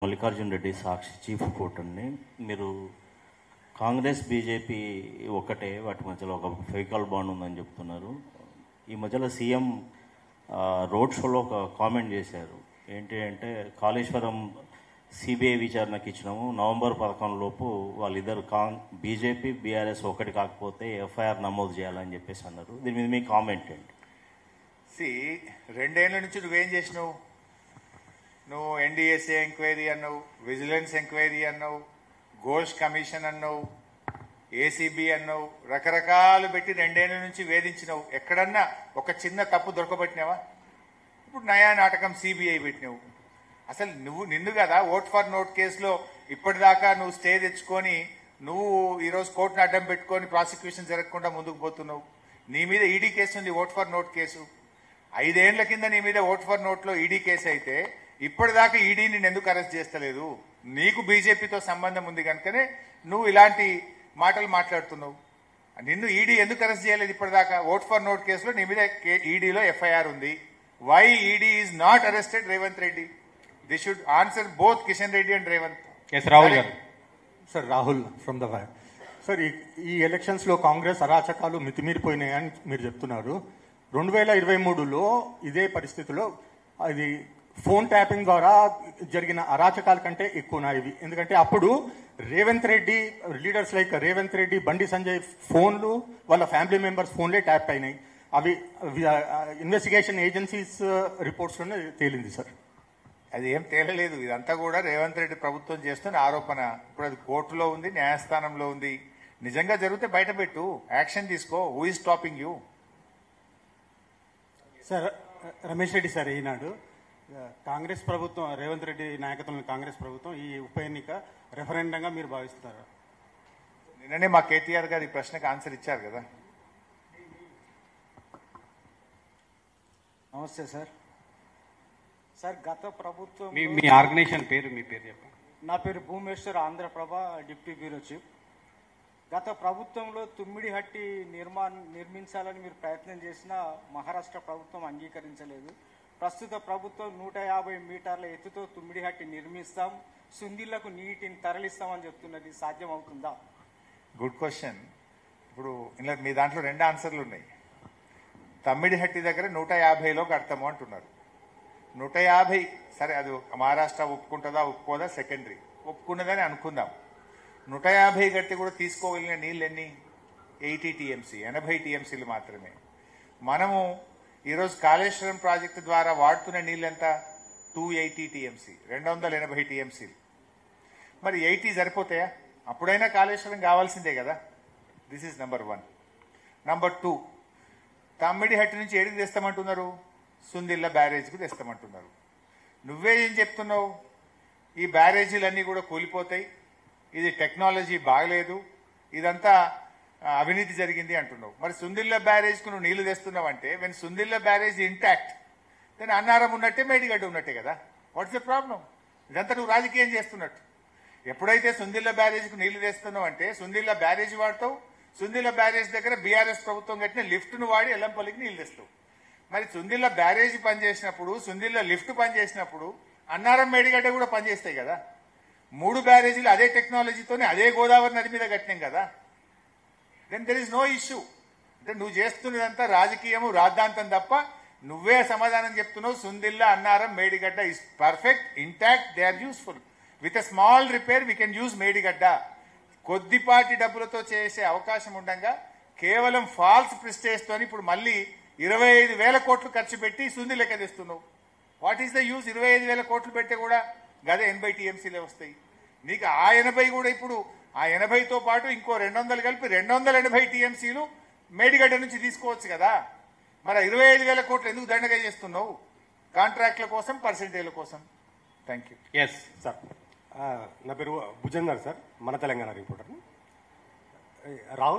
మల్లికార్జున రెడ్డి సాక్షి chief court అండి. మీరు Congress BJP ఒకటే, వాటి మధ్యలో ఒక ఫెవికాల్ బాండ్ ఉందని చెప్తున్నారు. ఈ మధ్యలో సీఎం రోడ్ షోలో ఒక కామెంట్ చేశారు. ఏంటి అంటే, కాళేశ్వరం సిబిఐ విచారణకు ఇచ్చినాము, నవంబర్ 11 లోపు వాళ్ళిద్దరు బీజేపీ బీఆర్ఎస్ ఒకటి కాకపోతే ఎఫ్ఐఆర్ నమోదు చేయాలని చెప్పేసి అన్నారు. దీని మీద మీ కామెంట్ ఏంటి? 2 ఏళ్ల నుంచి నువ్వేం చేసినావు? నువ్వు ఎన్డీఎస్ఏ ఎంక్వైరీ అన్నావు, విజిలెన్స్ ఎంక్వైరీ అన్నావు, ఘోష్ కమిషన్ అన్నావు, ఏసీబీ అన్నావు, రకరకాలు పెట్టి 2 ఏళ్ల నుంచి వేధించినావు. ఎక్కడన్నా ఒక చిన్న తప్పు దొరకబట్టినావా? ఇప్పుడు నయా నాటకం సిబిఐ పెట్టినావు. అసలు నిన్ను కదా ఓట్ ఫర్ నోట్ కేసులో ఇప్పటిదాకా నువ్వు స్టే తెచ్చుకొని నువ్వు ఈరోజు కోర్టును అడ్డం పెట్టుకొని ప్రాసిక్యూషన్ జరగకుండా ముందుకు పోతున్నావు. నీ మీద ఈడీ కేసు ఉంది, ఓట్ ఫర్ నోట్ కేసు. 5 ఏళ్ల కింద నీ మీద ఓట్ ఫర్ నోట్లో ఈడీ కేసు అయితే ఇప్పటిదాకా ఈడీని ఎందుకు అరెస్ట్ చేస్తలేదు? నీకు బీజేపీతో సంబంధం ఉంది కనుకనే నువ్వు ఇలాంటి మాటలు మాట్లాడుతున్నావు. నిన్ను ఈడీ ఎందుకు అరెస్ట్ చేయలేదు ఇప్పటిదాకా? ఓట్ ఫర్ నోట్ కేసులో నీ మీద ఈడీలో ఎఫ్ఐఆర్ ఉంది. Why ED is not arrested Revanth Reddy? They should answer both Kishan Reddy and Revanth. Rahul గారు. Sir, Rahul from the fire. Sir, ఈ ఎలక్షన్స్ లో కాంగ్రెస్ అరాచకాలు మితిమీరిపోయినాయని మీరు చెప్తున్నారు. 2023లో ఇదే పరిస్థితిలో అది ఫోన్ ట్యాపింగ్ ద్వారా జరిగిన అరాచకాల కంటే ఎక్కువ ఇవి. ఎందుకంటే అప్పుడు రేవంత్ రెడ్డి లీడర్స్ లైక్ రేవంత్ రెడ్డి, బండి సంజయ్ ఫోన్లు వాళ్ళ ఫ్యామిలీ మెంబర్స్ ఫోన్లే ట్యాప్ అయినాయి. అవి ఇన్వెస్టిగేషన్ ఏజెన్సీస్ రిపోర్ట్స్ లోనే తేలింది సార్. అది ఏం తేలలేదు. ఇదంతా కూడా రేవంత్ రెడ్డి ప్రభుత్వం చేస్తున్న ఆరోపణ. ఇప్పుడు అది కోర్టులో ఉంది, న్యాయస్థానంలో ఉంది. నిజంగా జరిగితే బయట పెట్టు, యాక్షన్ తీసుకో. Who is stopping you? Sir, Ramesh Reddy sir, ఈనాడు కాంగ్రెస్ ప్రభుత్వం, రేవంత్ రెడ్డి నాయకత్వంలోని కాంగ్రెస్ ప్రభుత్వం ఈ ఉప ఎన్నిక రెఫరెండంగా మీరు భావిస్తున్నారు? నిన్ననే మా కేటీఆర్ గారు ఈ ప్రశ్నకు ఆన్సర్ ఇచ్చారు కదా. నమస్తే సార్. సార్, గత ప్రభుత్వం, మీ ఆర్గనైజేషన్ పేరు, మీ పేరు చెప్పండి. నా పేరు Bhumeshwar, Andhra Prabha deputy bureau chief. గత ప్రభుత్వంలో తుమ్మిడిహట్టి నిర్మించాలని మీరు ప్రయత్నం చేసినా మహారాష్ట్ర ప్రభుత్వం అంగీకరించలేదు. ప్రస్తుత ప్రభుత్వం 150 మీటర్ల ఎత్తుతో తుమ్మిడిహట్టి నిర్మిస్తాం, సుందిళ్లకు నీటిని తరలిస్తామని చెప్తున్నది. సాధ్యం అవుతుందా? Good question. ఇప్పుడు ఇలా మీ దాంట్లో 2 ఆన్సర్లు ఉన్నాయి. తమ్మిడిహట్టి దగ్గర 150లో కడతాము అంటున్నారు. 150 సరే, అది మహారాష్ట్ర ఒప్పుకుంటుందా ఒప్పుకోదా సెకండరీ. ఒప్పుకున్నదని అనుకుందాం. 150 కట్టి కూడా తీసుకోగలిగిన నీళ్ళు ఎన్ని? 80 టీఎంసీ, 80 టీఎంసీలు మాత్రమే. మనము ఈరోజు కాళేశ్వరం ప్రాజెక్టు ద్వారా వాడుతున్న నీళ్ళు ఎంత? 280 టీఎంసీ, 280 టీఎంసీలు. మరి 80 సరిపోతాయా? అప్పుడైనా కాళేశ్వరం కావాల్సిందే కదా. This is number 1. Number 2, Tummidihatti నుంచి ఏడికి తెస్తామంటున్నారు? సుందిళ్ళ బ్యారేజ్కి తెస్తామంటున్నారు. నువ్వే ఏం చెప్తున్నావు? ఈ బ్యారేజీలన్నీ కూడా కూలిపోతాయి, ఇది టెక్నాలజీ బాగలేదు, ఇదంతా అవినీతి జరిగింది అంటున్నావు. మరి సుందిళ్ళ బ్యారేజ్కు నువ్వు నీళ్లు తెస్తున్నావు అంటే, when Sundilla barrage intact, then Annaram ఉన్నట్టే, మేడిగడ్డ ఉన్నట్టే కదా. What's the problem? ఇదంతా నువ్వు రాజకీయం చేస్తున్నట్టు. ఎప్పుడైతే సుందిళ్ళ బ్యారేజ్కు నీళ్లు తెస్తున్నావు అంటే సుందిళ్ళ బ్యారేజ్ వాడతావు, సుందిళ్ళ బ్యారేజ్ దగ్గర బీఆర్ఎస్ ప్రభుత్వం కట్టిన లిఫ్ట్ను వాడి ఎల్లంపల్లికి నీళ్లు తెస్తావు. మరి సుందిళ్ళ బ్యారేజ్ పనిచేసినప్పుడు, సుందిళ్ళ లిఫ్ట్ పనిచేసినప్పుడు అన్నారం మేడిగడ్డ కూడా పనిచేస్తాయి కదా. 3 బ్యారేజీలు అదే టెక్నాలజీతోనే అదే గోదావరి నది మీద కట్టినాం కదా. Then there is no issue. అంటే నువ్వు చేస్తున్నదంతా రాజకీయము, రాద్ధాంతం తప్ప. నువ్వే సమాధానం చెప్తున్నావు. Sundilla, Annaram, Medigadda is perfect, intact, they are useful. With a small repair we can use Medigadda. కొద్దిపాటి డబ్బులతో చేసే అవకాశం ఉండగా కేవలం ఫాల్స్ ప్రిస్టేజ్ తోని ఇప్పుడు మళ్ళీ 25,000 కోట్లు ఖర్చు పెట్టి సుందిళ్ళకి తెస్తున్నావు. What is the use? 25,000 కోట్లు పెడితే కూడా గదే 80 టీఎంసీలే వస్తాయి. నీకు ఆ 80 కూడా ఇప్పుడు ఆ 80తో పాటు ఇంకో 200 కలిపి 280 టీఎంసీలు మేడిగడ్డ నుంచి తీసుకోవచ్చు కదా. మరి 25,000 కోట్లు ఎందుకు దండగా చేస్తున్నావు? కాంట్రాక్ట్ల కోసం, పర్సెంటేజ్ల కోసం. Thank you. ఎస్ సార్, నా పేరు భుజందర్ సార్, మన తెలంగాణ రిపోర్టర్. రాహుల్